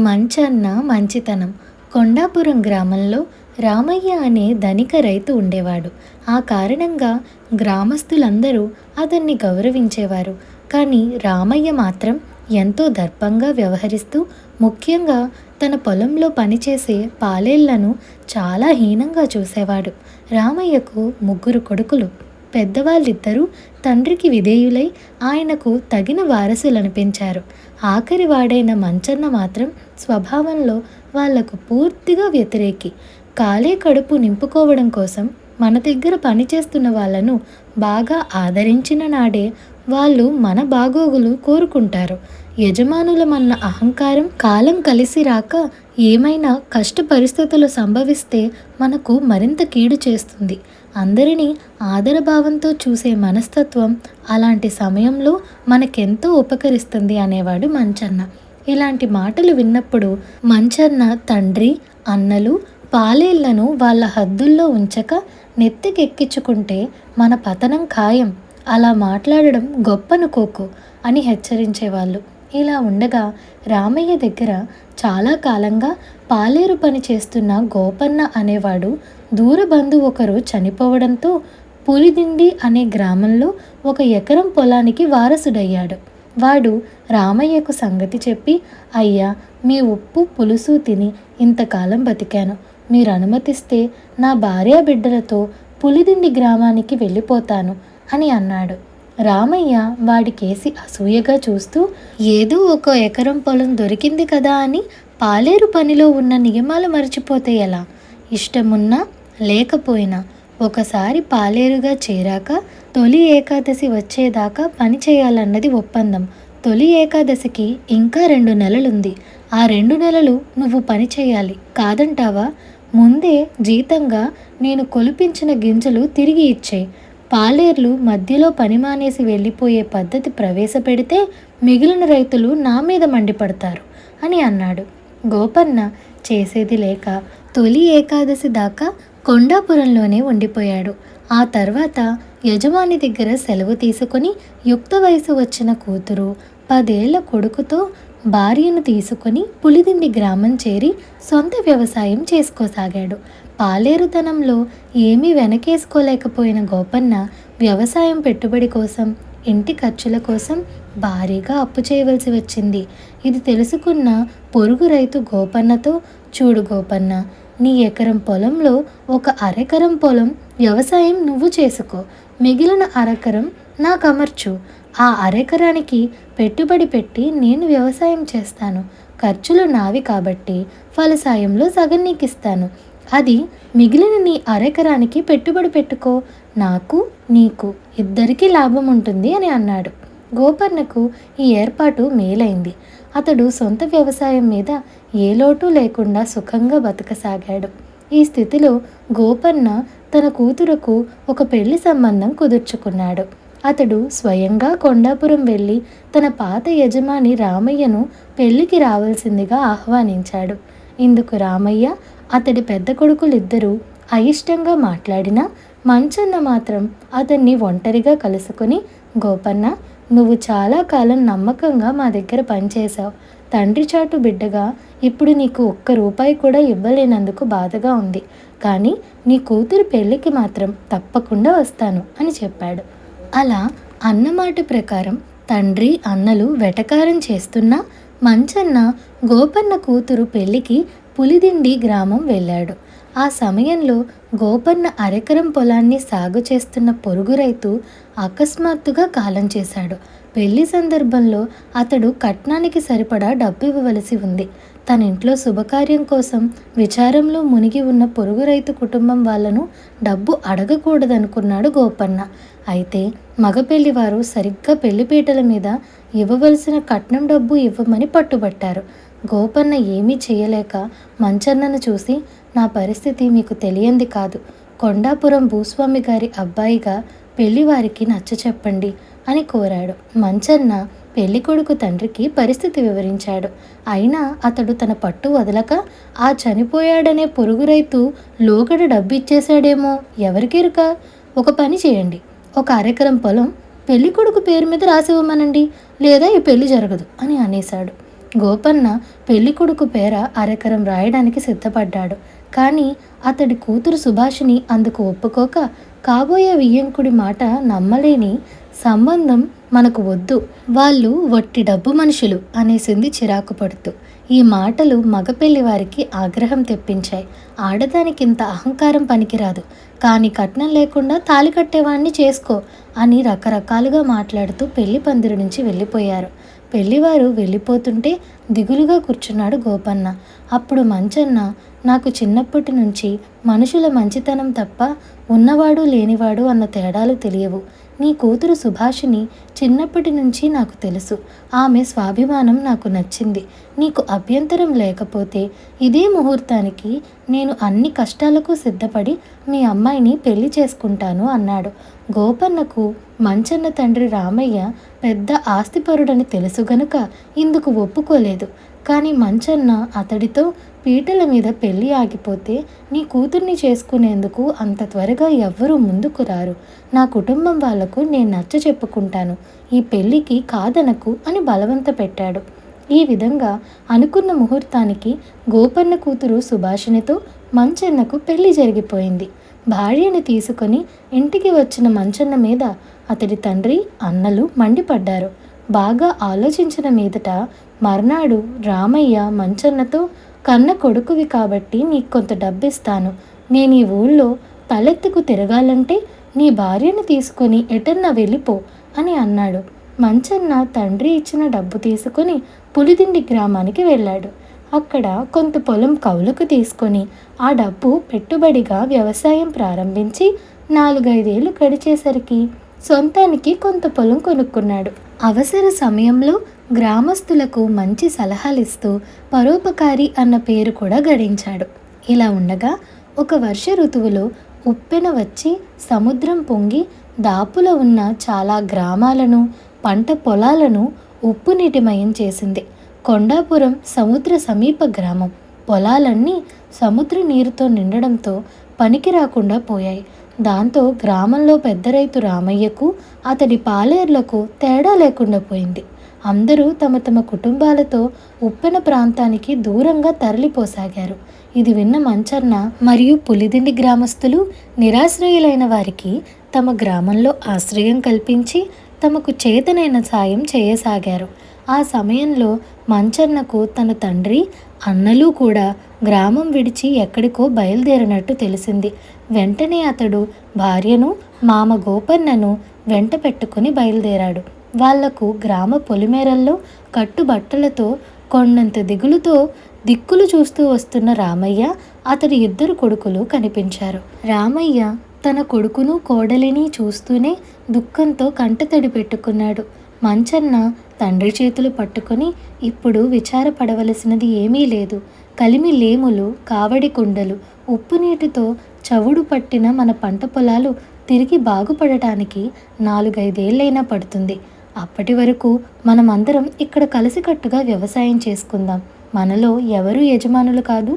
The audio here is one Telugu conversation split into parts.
మంచన్న మంచితనం. కొండాపురం గ్రామంలో రామయ్య అనే ధనిక రైతు ఉండేవాడు. ఆ కారణంగా గ్రామస్తులందరూ అతన్ని గౌరవించేవారు. కానీ రామయ్య మాత్రం ఎంతో దర్పంగా వ్యవహరిస్తూ, ముఖ్యంగా తన పొలంలో పనిచేసే పాలేళ్లను చాలా హీనంగా చూసేవాడు. రామయ్యకు ముగ్గురు కొడుకులు. పెద్దవాళ్ళిద్దరూ తండ్రికి విధేయులై ఆయనకు తగిన వారసులనిపించారు. ఆఖరి వాడైన మంచన్న మాత్రం స్వభావంలో వాళ్లకు పూర్తిగా వ్యతిరేకి. కాలే కడుపు నింపుకోవడం కోసం మన దగ్గర పనిచేస్తున్న వాళ్ళను బాగా ఆదరించిన నాడే వాళ్ళు మన బాగోగులు కోరుకుంటారు. యజమానులమన్న అహంకారం కాలం కలిసి రాక ఏమైనా కష్ట పరిస్థితులు సంభవిస్తే మనకు మరింత కీడు చేస్తుంది. అందరినీ ఆదరభావంతో చూసే మనస్తత్వం అలాంటి సమయంలో మనకెంతో ఉపకరిస్తుంది అనేవాడు మంచన్న. ఇలాంటి మాటలు విన్నప్పుడు మంచన్న తండ్రి, అన్నలు పాలేళ్లను వాళ్ళ హద్దుల్లో ఉంచక నెత్తికెక్కించుకుంటే మన పతనం ఖాయం, అలా మాట్లాడడం గొప్పనుకోకు అని హెచ్చరించేవాళ్ళు. ఇలా ఉండగా రామయ్య దగ్గర చాలా కాలంగా పాలేరు పని చేస్తున్న గోపన్న అనేవాడు దూర బంధువు ఒకరు చనిపోవడంతో పులిదిండి అనే గ్రామంలో 1 ఎకరం పొలానికి వారసుడయ్యాడు. వాడు రామయ్యకు సంగతి చెప్పి, అయ్యా, మీ ఉప్పు పులుసు తిని ఇంతకాలం బతికాను. మీరు అనుమతిస్తే నా భార్యా బిడ్డలతో పులిదిండి గ్రామానికి వెళ్ళిపోతాను అని అన్నాడు. రామయ్య వాడికేసి అసూయగా చూస్తూ, ఏదో 1 ఎకరం పొలం దొరికింది కదా అని పాలేరు పనిలో ఉన్న నియమాలు మర్చిపోతే ఎలా? ఇష్టమున్నా లేకపోయినా ఒకసారి పాలేరుగా చేరాక తొలి ఏకాదశి వచ్చేదాకా పని చేయాలన్నది ఒప్పందం. తొలి ఏకాదశికి ఇంకా 2 నెలలుంది. ఆ 2 నెలలు నువ్వు పని చేయాలి. కాదంటావా? ముందే జీతంగా నేను కొలిపించిన గింజలు తిరిగి ఇచ్చేయి. పాలేర్లు మధ్యలో పని మానేసి వెళ్ళిపోయే పద్ధతి ప్రవేశపెడితే మిగిలిన రైతులు నా మీద మండిపడతారు అని అన్నాడు. గోపన్న చేసేది లేక తొలి ఏకాదశి దాకా కొండాపురంలోనే ఉండిపోయాడు. ఆ తర్వాత యజమాని దగ్గర సెలవు తీసుకొని యుక్త వయసు వచ్చిన కూతురు, 10 ఏళ్ల కొడుకుతో భార్యను తీసుకొని పులిదిండి గ్రామం చేరి సొంత వ్యవసాయం చేసుకోసాగాడు. పాలేరుతనంలో ఏమీ వెనకేసుకోలేకపోయిన గోపన్న వ్యవసాయం పెట్టుబడి కోసం, ఇంటి ఖర్చుల కోసం భారీగా అప్పు చేయవలసి వచ్చింది. ఇది తెలుసుకున్న పొరుగు రైతు గోపన్నతో, చూడు గోపన్న, నీ ఎకరం పొలంలో 1 అరెకరం పొలం వ్యవసాయం నువ్వు చేసుకో, మిగిలిన అరెకరం నాకు అమర్చు. ఆ అరెకరానికి పెట్టుబడి పెట్టి నేను వ్యవసాయం చేస్తాను. ఖర్చులు నావి కాబట్టి ఫలసాయంలో సగం నీకు ఇస్తాను. అది మిగిలిన నీ అరెకరానికి పెట్టుబడి పెట్టుకో. నాకు నీకు ఇద్దరికీ లాభం ఉంటుంది అని అన్నాడు. గోపన్నకు ఈ ఏర్పాటు మేలైంది. అతడు సొంత వ్యవసాయం మీద ఏ లోటు లేకుండా సుఖంగా బతకసాగాడు. ఈ స్థితిలో గోపన్న తన కూతురుకు ఒక పెళ్లి సంబంధం కుదుర్చుకున్నాడు. అతడు స్వయంగా కొండాపురం వెళ్ళి తన పాత యజమాని రామయ్యను పెళ్లికి రావాల్సిందిగా ఆహ్వానించాడు. ఇందుకు రామయ్య, అతడి పెద్ద కొడుకులిద్దరూ అయిష్టంగా మాట్లాడినా మంచన్న మాత్రం అతన్ని ఒంటరిగా కలుసుకొని, గోపన్న, నువ్వు చాలా కాలం నమ్మకంగా మా దగ్గర పనిచేశావు. తండ్రి చాటు బిడ్డగా ఇప్పుడు నీకు 1 రూపాయి కూడా ఇవ్వలేనందుకు బాధగా ఉంది. కానీ నీ కూతురు పెళ్ళికి మాత్రం తప్పకుండా వస్తాను అని చెప్పాడు. అలా అన్నమాట ప్రకారం తండ్రి, అన్నలు వెటకారం చేస్తున్నా మంచన్న గోపన్న కూతురు పెళ్లికి పులిదిండి గ్రామం వెళ్ళాడు. ఆ సమయంలో గోపన్న అరెకరం పొలాన్ని సాగు చేస్తున్న పొరుగు రైతు అకస్మాత్తుగా కాలం చేశాడు. పెళ్లి సందర్భంలో అతడు కట్నానికి సరిపడా డబ్బు ఇవ్వవలసి ఉంది. తన ఇంట్లో శుభకార్యం కోసం విచారంలో మునిగి ఉన్న పొరుగు రైతు కుటుంబం వాళ్ళను డబ్బు అడగకూడదనుకున్నాడు గోపన్న. అయితే మగ పెళ్లివారు సరిగ్గా పెళ్లిపీటల మీద ఇవ్వవలసిన కట్నం డబ్బు ఇవ్వమని పట్టుబట్టారు. గోపన్న ఏమీ చేయలేక మంచన్నను చూసి, నా పరిస్థితి మీకు తెలియంది కాదు. కొండాపురం భూస్వామి గారి అబ్బాయిగా పెళ్లివారికి నచ్చ చెప్పండి అని కోరాడు. మంచన్న పెళ్ళికొడుకు తండ్రికి పరిస్థితి వివరించాడు. అయినా అతడు తన పట్టు వదలక, ఆ చనిపోయాడనే పొరుగు రైతు లోగడ డబ్బు ఇచ్చేశాడేమో, ఎవరికెరుక? ఒక పని చేయండి, 1 అరెకరం పొలం పెళ్ళికొడుకు పేరు మీద రాసివ్వమనండి, లేదా ఈ పెళ్లి జరగదు అని అనేశాడు. గోపన్న పెళ్ళికొడుకు పేర అరెకరం రాయడానికి సిద్ధపడ్డాడు. కానీ అతడి కూతురు సుభాషిణి అందుకు ఒప్పుకోక, కాబోయే వియ్యంకుడి మాట నమ్మలేని సంబంధం మనకు వద్దు, వాళ్ళు వట్టి డబ్బు మనుషులు అనేసింది చిరాకు పడుతూ. ఈ మాటలు మగ పెళ్లివారికి ఆగ్రహం తెప్పించాయి. ఆడదానికింత అహంకారం పనికిరాదు, కానీ కట్నం లేకుండా తాళి కట్టేవాణ్ణి చేసుకో అని రకరకాలుగా మాట్లాడుతూ పెళ్లి పందిరి నుంచి వెళ్ళిపోయారు. పెళ్లివారు వెళ్ళిపోతుంటే దిగులుగా కూర్చున్నాడు గోపన్న. అప్పుడు మంచన్న, నాకు చిన్నప్పటి నుంచి మనుషుల మంచితనం తప్ప ఉన్నవాడు లేనివాడు అన్న తేడాలు తెలియవు. నీ కూతురు సుభాషిని చిన్నప్పటి నుంచి నాకు తెలుసు. ఆమె స్వాభిమానం నాకు నచ్చింది. నీకు అభ్యంతరం లేకపోతే ఇదే ముహూర్తానికి నేను అన్ని కష్టాలకు సిద్ధపడి మీ అమ్మాయిని పెళ్లి చేసుకుంటాను అన్నాడు. గోపన్నకు మంచన్న తండ్రి రామయ్య పెద్ద ఆస్తిపరుడని తెలుసు గనుక ఇందుకు ఒప్పుకోలేదు. కానీ మంచన్న అతడితో, పీటల మీద పెళ్ళి ఆగిపోతే నీ కూతుర్ని చేసుకునేందుకు అంత త్వరగా ఎవ్వరూ ముందుకు రారు. నా కుటుంబం వాళ్లకు నేను నచ్చ చెప్పుకుంటాను, ఈ పెళ్ళికి కాదనకు అని బలవంత పెట్టాడు. ఈ విధంగా అనుకున్న ముహూర్తానికి గోపన్న కూతురు సుభాషినితో మంచన్నకు పెళ్లి జరిగిపోయింది. భార్యని తీసుకొని ఇంటికి వచ్చిన మంచన్న మీద అతడి తండ్రి, అన్నలు మండిపడ్డారు. బాగా ఆలోచించిన మీదట మర్నాడు రామయ్య మంచన్నతో, కన్న కొడుకువి కాబట్టి నీకు కొంత డబ్బిస్తాను. నేను ఈ ఊళ్ళో తలెత్తుకు తిరగాలంటే నీ భార్యను తీసుకొని ఎటన్నా వెళ్ళిపో అని అన్నాడు. మంచన్న తండ్రి ఇచ్చిన డబ్బు తీసుకొని పులిదిండి గ్రామానికి వెళ్ళాడు. అక్కడ కొంత పొలం కౌలుకు తీసుకొని ఆ డబ్బు పెట్టుబడిగా వ్యవసాయం ప్రారంభించి 4-5 ఏళ్ళు గడిచేసరికి సొంతానికి కొంత పొలం కొనుక్కున్నాడు. అవసర సమయంలో గ్రామస్తులకు మంచి సలహాలిస్తూ పరోపకారి అన్న పేరు కూడా గడించాడు. ఇలా ఉండగా ఒక వర్ష ఋతువులో ఉప్పెన వచ్చి సముద్రం పొంగి దాపులో ఉన్న చాలా గ్రామాలను, పంట పొలాలను ఉప్పు నీటిమయం చేసింది. కొండాపురం సముద్ర సమీప గ్రామం. పొలాలన్నీ సముద్ర నీరుతో నిండడంతో పనికి రాకుండా పోయాయి. దాంతో గ్రామంలో పెద్ద రైతు రామయ్యకు, అతడి పాలేర్లకు తేడా లేకుండా పోయింది. అందరూ తమ తమ కుటుంబాలతో ఉప్పెన ప్రాంతానికి దూరంగా తరలిపోసాగారు. ఇది విన్న మంచన్న మరియు పులిదిండి గ్రామస్తులు నిరాశ్రయులైన వారికి తమ గ్రామంలో ఆశ్రయం కల్పించి తమకు చేతనైన సాయం చేయసాగారు. ఆ సమయంలో మంచన్నకు తన తండ్రి, అన్నలు కూడా గ్రామం విడిచి ఎక్కడికో బయలుదేరినట్టు తెలిసింది. వెంటనే అతడు భార్యను, మామ గోపన్నను వెంట పెట్టుకుని బయలుదేరాడు. వాళ్లకు గ్రామ పొలిమేరల్లో కట్టుబట్టలతో కొండంత దిగులుతో దిక్కులు చూస్తూ వస్తున్న రామయ్య, అతడి 2 కొడుకులు కనిపించారు. రామయ్య తన కొడుకును కోడలిని చూస్తూనే దుఃఖంతో కంటతడి పెట్టుకున్నాడు. మంచన్న తండ్రి చేతులు పట్టుకొని, ఇప్పుడు విచారపడవలసినది ఏమీ లేదు. కలిమి లేములు, కావడి కుండలు, ఉప్పు నీటితో చవుడు పట్టిన మన పంట పొలాలు తిరిగి బాగుపడటానికి 4-5 ఏళ్ళైనా పడుతుంది. అప్పటి వరకు మనమందరం ఇక్కడ కలిసికట్టుగా వ్యవసాయం చేసుకుందాం. మనలో ఎవరు యజమానులు కాదు,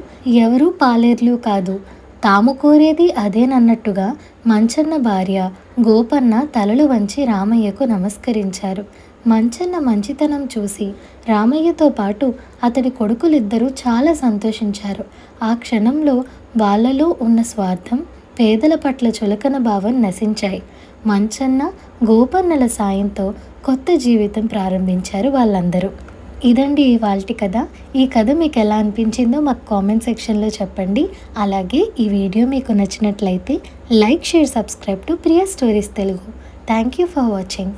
ఎవరు పాలేర్లు కాదు. తాము కోరేది అదేనన్నట్టుగా మంచన్న భార్య, గోపన్న తలలు వంచి రామయ్యకు నమస్కరించారు. మంచన్న మంచితనం చూసి రామయ్యతో పాటు అతడి కొడుకులిద్దరూ చాలా సంతోషించారు. ఆ క్షణంలో వాళ్ళలో ఉన్న స్వార్థం, పేదల పట్ల చులకన భావం నశించాయి. మంచన్న, గోపన్నల సాయంతో కొత్త జీవితం ప్రారంభించారు వాళ్ళందరూ. ఇదండి ఇవాల్టి కథ. ఈ కథ మీకు ఎలా అనిపించిందో మాకు కామెంట్ సెక్షన్లో చెప్పండి. అలాగే ఈ వీడియో మీకు నచ్చినట్లయితే like, share, subscribe to Priya stories Telugu. Thank you for watching.